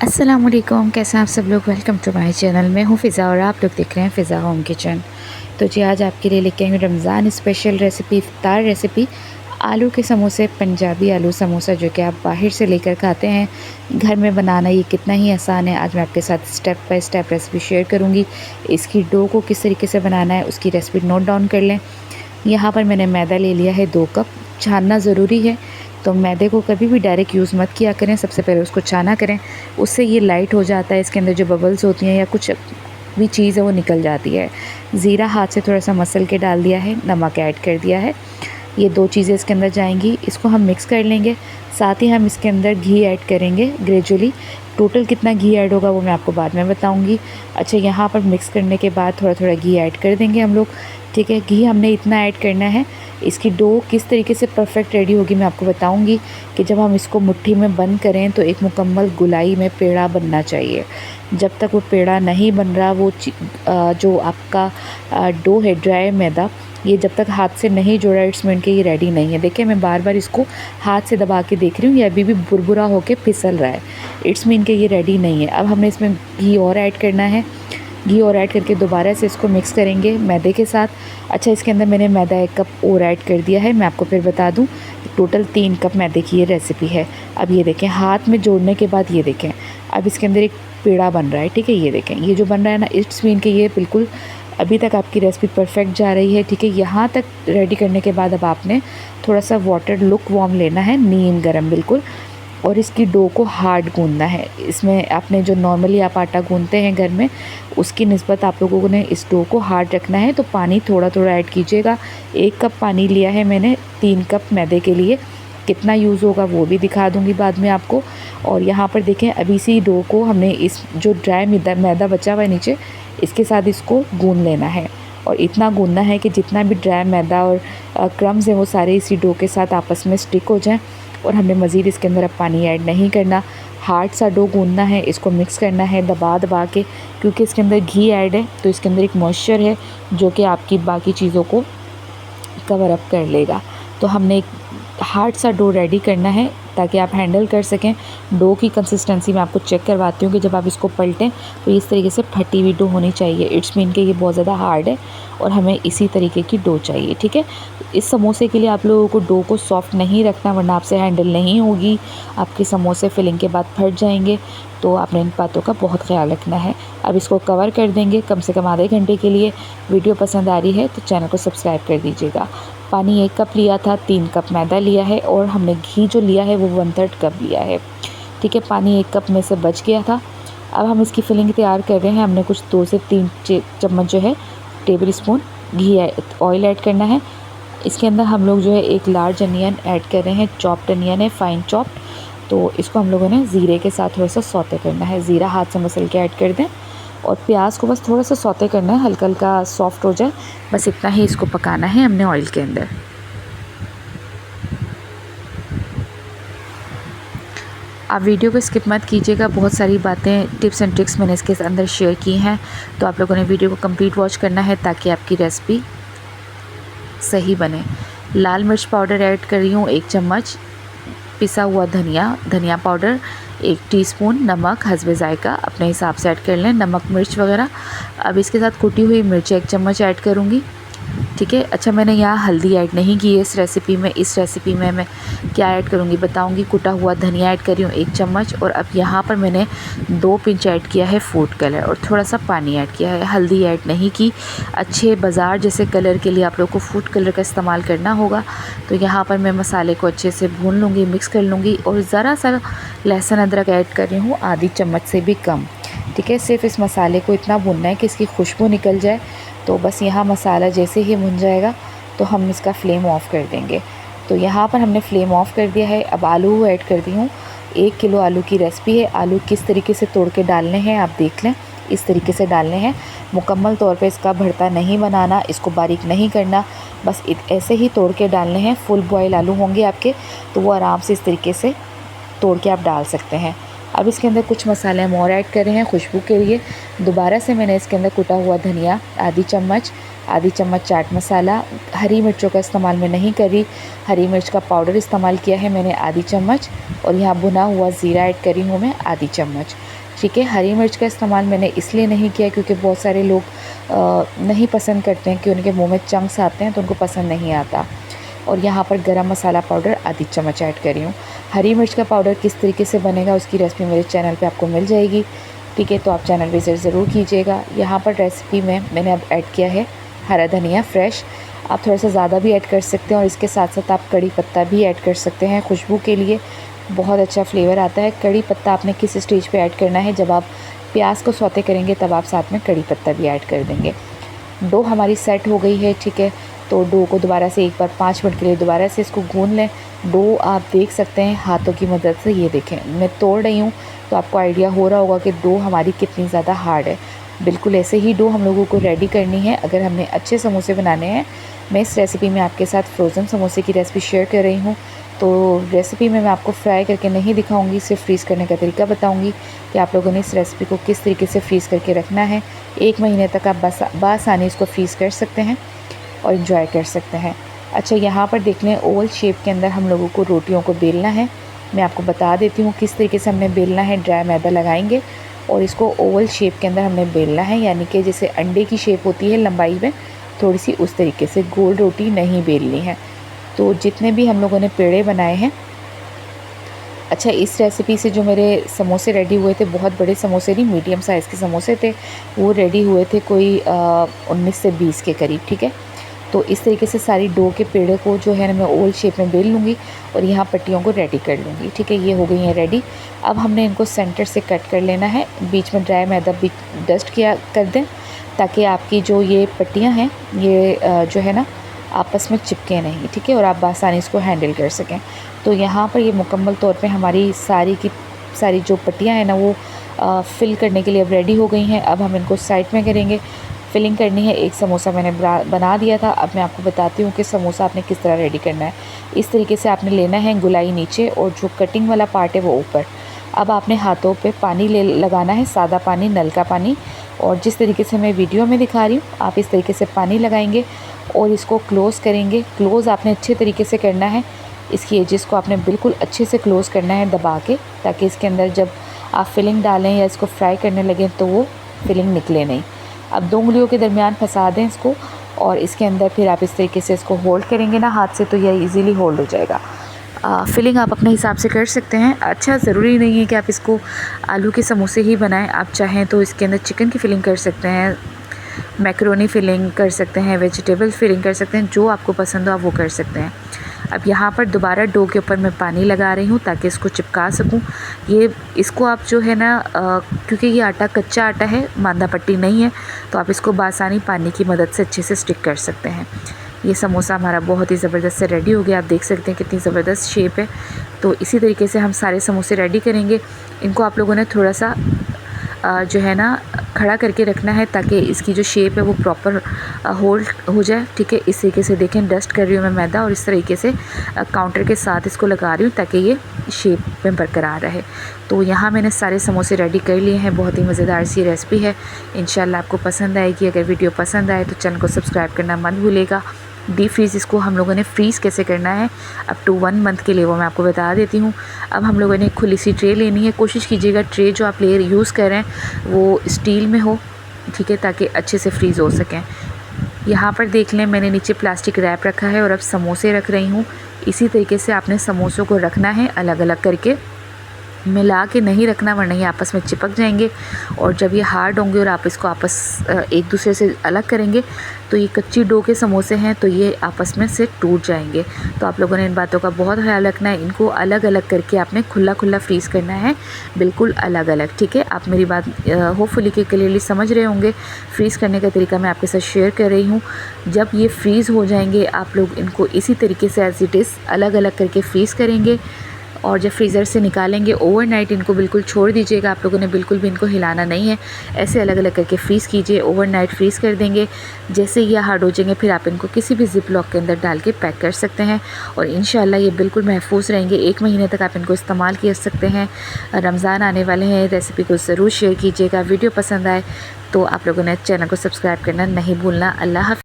अस्सलाम वालेकुम, कैसे हैं आप सब लोग। Welcome to my channel. मैं हूँ फ़िज़ा और आप लोग देख रहे हैं फ़िज़ा होम किचन। तो जी आज आपके लिए लेके आई हूँ रमज़ान स्पेशल रेसिपी, इफ्तार रेसिपी, आलू के समोसे, पंजाबी आलू समोसा, जो कि आप बाहर से लेकर खाते हैं। घर में बनाना ये कितना ही आसान है, आज मैं आपके साथ step by step recipe share करूँगी। इसकी डो को किस तरीके से बनाना है उसकी रेसिपी नोट डाउन कर लें। यहाँ पर मैंने मैदा ले लिया है 2 कप। छानना ज़रूरी है, तो मैदे को कभी भी डायरेक्ट यूज़ मत किया करें, सबसे पहले उसको छाना करें। उससे ये लाइट हो जाता है, इसके अंदर जो बबल्स होती हैं या कुछ भी चीज़ है वो निकल जाती है। ज़ीरा हाथ से थोड़ा सा मसल के डाल दिया है, नमक ऐड कर दिया है। ये 2 चीज़ें इसके अंदर जाएंगी, इसको हम मिक्स कर लेंगे। साथ ही हम इसके अंदर घी ऐड करेंगे ग्रेजुअली। टोटल कितना घी ऐड होगा वो मैं आपको बाद में बताऊंगी। अच्छा, यहाँ पर मिक्स करने के बाद थोड़ा थोड़ा घी ऐड कर देंगे हम लोग। ठीक है, घी हमने इतना ऐड करना है। इसकी डो किस तरीके से परफेक्ट रेडी होगी मैं आपको बताऊंगी कि जब हम इसको मुट्ठी में बंद करें तो एक मुकम्मल गोलाई में पेड़ा बनना चाहिए। जब तक वो पेड़ा नहीं बन रहा, वो जो आपका डो है ड्राई मैदा, ये जब तक हाथ से नहीं जोड़ा इट्स मीन कि ये रेडी नहीं है। देखिए मैं बार बार इसको हाथ से दबा के देख रही हूँ, ये अभी भी बुरबुरा होके फिसल रहा है, इट्स मीन कि ये रेडी नहीं है। अब हमने इसमें घी और ऐड करना है। घी और ऐड करके दोबारा से इसको मिक्स करेंगे मैदे के साथ। अच्छा, इसके अंदर मैंने मैदा 1 कप और ऐड कर दिया है। मैं आपको फिर बता दूं, टोटल 3 कप मैदे की ये रेसिपी है। अब ये देखें, हाथ में जोड़ने के बाद ये देखें अब इसके अंदर एक पेड़ा बन रहा है। ठीक है, ये देखें ये जो बन रहा है ना, इट्स मीन कि ये बिल्कुल अभी तक आपकी रेसिपी परफेक्ट जा रही है। ठीक है, यहाँ तक रेडी करने के बाद अब आपने थोड़ा सा वाटर लुक वार्म लेना है, नीम गरम बिल्कुल, और इसकी डो को हार्ड गूंदना है। इसमें आपने जो नॉर्मली आप आटा गूंदते हैं घर में, उसकी निस्बत आप लोगों ने इस डो को हार्ड रखना है। तो पानी थोड़ा थोड़ा ऐड कीजिएगा। 1 कप पानी लिया है मैंने 3 कप मैदे के लिए। कितना यूज़ होगा वो भी दिखा दूंगी बाद में आपको। और यहाँ पर देखें, अभी इसी डो को हमने इस जो ड्राई मैदा बचा हुआ है नीचे, इसके साथ इसको गूंद लेना है। और इतना गूंदना है कि जितना भी ड्राई मैदा और क्रम्स हैं वो सारे इसी डो के साथ आपस में स्टिक हो जाएं। और हमने मज़ीद इसके अंदर अब पानी ऐड नहीं करना। हार्ड सा डो गूंदना है, इसको मिक्स करना है दबा दबा के, क्योंकि इसके अंदर घी ऐड है तो इसके अंदर एक मॉइस्चर है जो कि आपकी बाकी चीज़ों को कवर अप कर लेगा। तो हमने एक हार्ड सा डो रेडी करना है ताकि आप हैंडल कर सकें। डो की कंसिस्टेंसी मैं आपको चेक करवाती हूँ कि जब आप इसको पलटें तो इस तरीके से फटी हुई डो होनी चाहिए। इट्स मीन कि ये बहुत ज़्यादा हार्ड है और हमें इसी तरीके की डो चाहिए। ठीक है, इस समोसे के लिए आप लोगों को डो को सॉफ्ट नहीं रखना, वरना आपसे हैंडल नहीं होगी, आपके समोसे फिलिंग के बाद फट जाएंगे। तो आपने इन बातों का बहुत ख्याल रखना है। अब इसको कवर कर देंगे कम से कम आधे घंटे के लिए। वीडियो पसंद आ रही है तो चैनल को सब्सक्राइब कर दीजिएगा। पानी 1 कप लिया था, 3 कप मैदा लिया है, और हमने घी जो लिया है वो 1/3 कप लिया है। ठीक है, पानी 1 कप में से बच गया था। अब हम इसकी फिलिंग तैयार कर रहे हैं। हमने कुछ 2 से 3 चम्मच जो है टेबल स्पून घी ऑयल ऐड करना है। इसके अंदर हम लोग जो है एक लार्ज अनियन ऐड कर रहे हैं, चॉप्ड अनियन है, फाइन चॉप्ड। तो इसको हम लोगों ने ज़ीरे के साथ थोड़ा सा सौते करना है। ज़ीरा हाथ से मसल के ऐड कर दें, और प्याज को बस थोड़ा सा सौते करना है, हल्का हल्का सॉफ्ट हो जाए, बस इतना ही इसको पकाना है हमने ऑयल के अंदर। आप वीडियो को स्किप मत कीजिएगा, बहुत सारी बातें टिप्स एंड ट्रिक्स मैंने इसके अंदर शेयर की हैं, तो आप लोगों ने वीडियो को कंप्लीट वॉच करना है ताकि आपकी रेसिपी सही बने। लाल मिर्च पाउडर ऐड कर रही हूँ 1 चम्मच, पिसा हुआ धनिया पाउडर 1 टीस्पून, नमक हस्बे ज़ायका अपने हिसाब से ऐड कर लें, नमक मिर्च वगैरह। अब इसके साथ कुटी हुई मिर्च 1 चम्मच ऐड करूँगी। ठीक है, अच्छा मैंने यहाँ हल्दी ऐड नहीं की है इस रेसिपी में। इस रेसिपी में मैं क्या ऐड करूँगी बताऊँगी। कुटा हुआ धनिया ऐड कर रही हूँ 1 चम्मच, और अब यहाँ पर मैंने 2 पिंच ऐड किया है फूड कलर, और थोड़ा सा पानी ऐड किया है। हल्दी ऐड नहीं की। अच्छे बाज़ार जैसे कलर के लिए आप लोग को फूड कलर का इस्तेमाल करना होगा। तो यहाँ पर मैं मसाले को अच्छे से भून लूँगी, मिक्स कर लूँगी, और ज़रा सा लहसुन अदरक ऐड कर रही हूँ, आधी चम्मच से भी कम। ठीक है, सिर्फ इस मसाले को इतना भूनना है कि इसकी खुशबू निकल जाए। तो बस यहाँ मसाला जैसे ही भुन जाएगा तो हम इसका फ्लेम ऑफ़ कर देंगे। तो यहाँ पर हमने फ्लेम ऑफ़ कर दिया है। अब आलू ऐड कर दी हूँ। 1 किलो आलू की रेसिपी है। आलू किस तरीके से तोड़ के डालने हैं आप देख लें, इस तरीके से डालने हैं। मुकम्मल तौर पे इसका भरता नहीं बनाना, इसको बारीक नहीं करना, बस ऐसे ही तोड़ के डालने हैं। फुल बॉयल आलू होंगे आपके तो वो आराम से इस तरीके से तोड़ के आप डाल सकते हैं। अब इसके अंदर कुछ मसाले हम और ऐड कर रहे हैं खुशबू के लिए। दोबारा से मैंने इसके अंदर कुटा हुआ धनिया आधी चम्मच, आधी चम्मच चाट मसाला, हरी मिर्चों का इस्तेमाल मैं नहीं कर रही, हरी मिर्च का पाउडर इस्तेमाल किया है मैंने आधी चम्मच, और यहाँ भुना हुआ ज़ीरा ऐड करी हूँ मैं आधी चम्मच। ठीक है, हरी मिर्च का इस्तेमाल मैंने इसलिए नहीं किया क्योंकि बहुत सारे लोग नहीं पसंद करते हैं कि उनके मुंह में चंक्स आते हैं, तो उनको पसंद नहीं आता। और यहाँ पर गरम मसाला पाउडर आधी चम्मच ऐड करी हूँ। हरी मिर्च का पाउडर किस तरीके से बनेगा उसकी रेसिपी मेरे चैनल पे आपको मिल जाएगी। ठीक है, तो आप चैनल विजिट ज़रूर कीजिएगा। यहाँ पर रेसिपी में मैंने अब ऐड किया है हरा धनिया फ्रेश, आप थोड़ा सा ज़्यादा भी ऐड कर सकते हैं, और इसके साथ साथ आप कड़ी पत्ता भी ऐड कर सकते हैं, खुशबू के लिए बहुत अच्छा फ्लेवर आता है। कड़ी पत्ता आपने किस स्टेज पे ऐड करना है, जब आप प्याज को सौते करेंगे तब आप साथ में कड़ी पत्ता भी ऐड कर देंगे। डो हमारी सेट हो गई है। ठीक है, तो डो को दोबारा से एक बार 5 मिनट के लिए दोबारा से इसको गूंद लें। डो आप देख सकते हैं हाथों की मदद से, ये देखें मैं तोड़ रही हूँ तो आपको आइडिया हो रहा होगा कि डो हमारी कितनी ज़्यादा हार्ड है। बिल्कुल ऐसे ही डो हम लोगों को रेडी करनी है अगर हमने अच्छे समोसे बनाने हैं। मैं इस रेसिपी में आपके साथ फ्रोज़न समोसे की रेसिपी शेयर कर रही हूँ। तो रेसिपी में मैं आपको फ्राई करके नहीं दिखाऊंगी, सिर्फ फ्रीज़ करने का तरीका बताऊंगी कि आप लोगों ने इस रेसिपी को किस तरीके से फ्रीज़ करके रखना है। 1 महीने तक आप बासानी इसको फ्रीज़ कर सकते हैं और इन्जॉय कर सकते हैं। अच्छा, यहाँ पर देख लें ओवल शेप के अंदर हम लोगों को रोटियों को बेलना है। मैं आपको बता देती हूँ किस तरीके से हमने बेलना है। ड्राई मैदा लगाएंगे और इसको ओवल शेप के अंदर हमने बेलना है, यानी कि जैसे अंडे की शेप होती है लंबाई में, थोड़ी सी उस तरीके से। गोल रोटी नहीं बेलनी है। तो जितने भी हम लोगों ने पेड़े बनाए हैं, अच्छा इस रेसिपी से जो मेरे समोसे रेडी हुए थे, बहुत बड़े समोसे नहीं, मीडियम साइज़ के समोसे थे, वो रेडी हुए थे कोई 19 से 20 के करीब। ठीक है, तो इस तरीके से सारी डो के पेड़े को जो है ना मैं ओवल शेप में बेल लूँगी और यहाँ पट्टियों को रेडी कर लूँगी। ठीक है, ये हो गई हैं रेडी। अब हमने इनको सेंटर से कट कर लेना है। बीच में ड्राई मैदा भी डस्ट किया कर दें ताकि आपकी जो ये पट्टियाँ हैं ये जो है ना आपस में चिपके नहीं। ठीक है, और आप आसानी इसको हैंडल कर सकें। तो यहाँ पर ये मुकम्मल तौर पे हमारी सारी की सारी जो पट्टियाँ हैं ना वो फिल करने के लिए अब रेडी हो गई हैं। अब हम इनको साइड में करेंगे, फिलिंग करनी है। एक समोसा मैंने बना दिया था। अब मैं आपको बताती हूँ कि समोसा आपने किस तरह रेडी करना है। इस तरीके से आपने लेना है, गुलाई नीचे और जो कटिंग वाला पार्ट है वो ऊपर। अब आपने हाथों पे पानी लगाना है, सादा पानी, नल का पानी, और जिस तरीके से मैं वीडियो में दिखा रही हूँ आप इस तरीके से पानी लगाएंगे और इसको क्लोज़ करेंगे। क्लोज़ आपने अच्छे तरीके से करना है, इसकी एजेस को आपने बिल्कुल अच्छे से क्लोज़ करना है दबा के, ताकि इसके अंदर जब आप फिलिंग डालें या इसको फ्राई करने लगें तो वो फिलिंग निकले नहीं। अब 2 उंगलियों के दरमियान फंसा दें इसको, और इसके अंदर फिर आप इस तरीके से इसको होल्ड करेंगे ना हाथ से, तो यह इजीली होल्ड हो जाएगा। फिलिंग आप अपने हिसाब से कर सकते हैं। अच्छा, ज़रूरी नहीं है कि आप इसको आलू के समोसे ही बनाएं, आप चाहें तो इसके अंदर चिकन की फिलिंग कर सकते हैं, मैकरोनी फिलिंग कर सकते हैं, वेजिटेबल फिलिंग कर सकते हैं, जो आपको पसंद हो आप वो कर सकते हैं। अब यहाँ पर दोबारा डो के ऊपर मैं पानी लगा रही हूँ ताकि इसको चिपका सकूँ। इसको आप जो है ना क्योंकि ये आटा कच्चा आटा है, मांदा पट्टी नहीं है, तो आप इसको बासानी पानी की मदद से अच्छे से स्टिक कर सकते हैं। ये समोसा हमारा बहुत ही ज़बरदस्त से रेडी हो गया। आप देख सकते हैं कितनी ज़बरदस्त शेप है। तो इसी तरीके से हम सारे समोसे रेडी करेंगे। इनको आप लोगों ने थोड़ा सा जो है ना खड़ा करके रखना है ताकि इसकी जो शेप है वो प्रॉपर होल्ड हो जाए। ठीक है, इस तरीके से देखें, डस्ट कर रही हूँ मैं मैदा और इस तरीके से काउंटर के साथ इसको लगा रही हूँ ताकि ये शेप में बरकरार रहे। तो यहाँ मैंने सारे समोसे रेडी कर लिए हैं। बहुत ही मज़ेदार सी रेसिपी है, इंशाल्लाह आपको पसंद आएगी। अगर वीडियो पसंद आए तो चैनल को सब्सक्राइब करना मत भूलिएगा। डीप फ्रीज़ इसको हम लोगों ने फ्रीज़ कैसे करना है अप टू 1 मंथ के लिए वो मैं आपको बता देती हूँ। अब हम लोगों ने एक खुली सी ट्रे लेनी है। कोशिश कीजिएगा ट्रे जो आप यूज़ कर रहे हैं वो स्टील में हो, ठीक है, ताकि अच्छे से फ्रीज़ हो सकें। यहाँ पर देख लें मैंने नीचे प्लास्टिक रैप रखा है और अब समोसे रख रही हूँ। इसी तरीके से आपने समोसों को रखना है, अलग अलग करके मिला के नहीं रखना, वरना ये आपस में चिपक जाएंगे और जब ये हार्ड होंगे और आप इसको एक दूसरे से अलग करेंगे तो ये कच्ची डो के समोसे हैं तो ये आपस में से टूट जाएंगे। तो आप लोगों ने इन बातों का बहुत ख्याल रखना है। इनको अलग अलग करके आपने खुला खुला फ्रीज़ करना है, बिल्कुल अलग अलग। ठीक है, आप मेरी बात होपफुली कि क्लियरली समझ रहे होंगे। फ्रीज़ करने का तरीका मैं आपके साथ शेयर कर रही हूँ। जब ये फ्रीज़ हो जाएंगे आप लोग इनको इसी तरीके से एज़ इट इज़ अलग अलग करके फ्रीज़ करेंगे और जब फ्रीज़र से निकालेंगे ओवरनाइट इनको बिल्कुल छोड़ दीजिएगा। आप लोगों ने बिल्कुल भी इनको हिलाना नहीं है, ऐसे अलग अलग करके फ्रीज़ कीजिए। ओवरनाइट फ्रीज़ कर देंगे, जैसे ये हार्ड हो जाएंगे फिर आप इनको किसी भी ज़िप लॉक के अंदर डाल के पैक कर सकते हैं और इंशाल्लाह ये बिल्कुल महफूज रहेंगे। 1 महीने तक आप इनको इस्तेमाल कर सकते हैं। रमज़ान आने वाले हैं, रेसिपी को ज़रूर शेयर कीजिएगा। वीडियो पसंद आए तो आप लोगों ने चैनल को सब्सक्राइब करना नहीं भूलना। अल्लाह हाफ़िज़।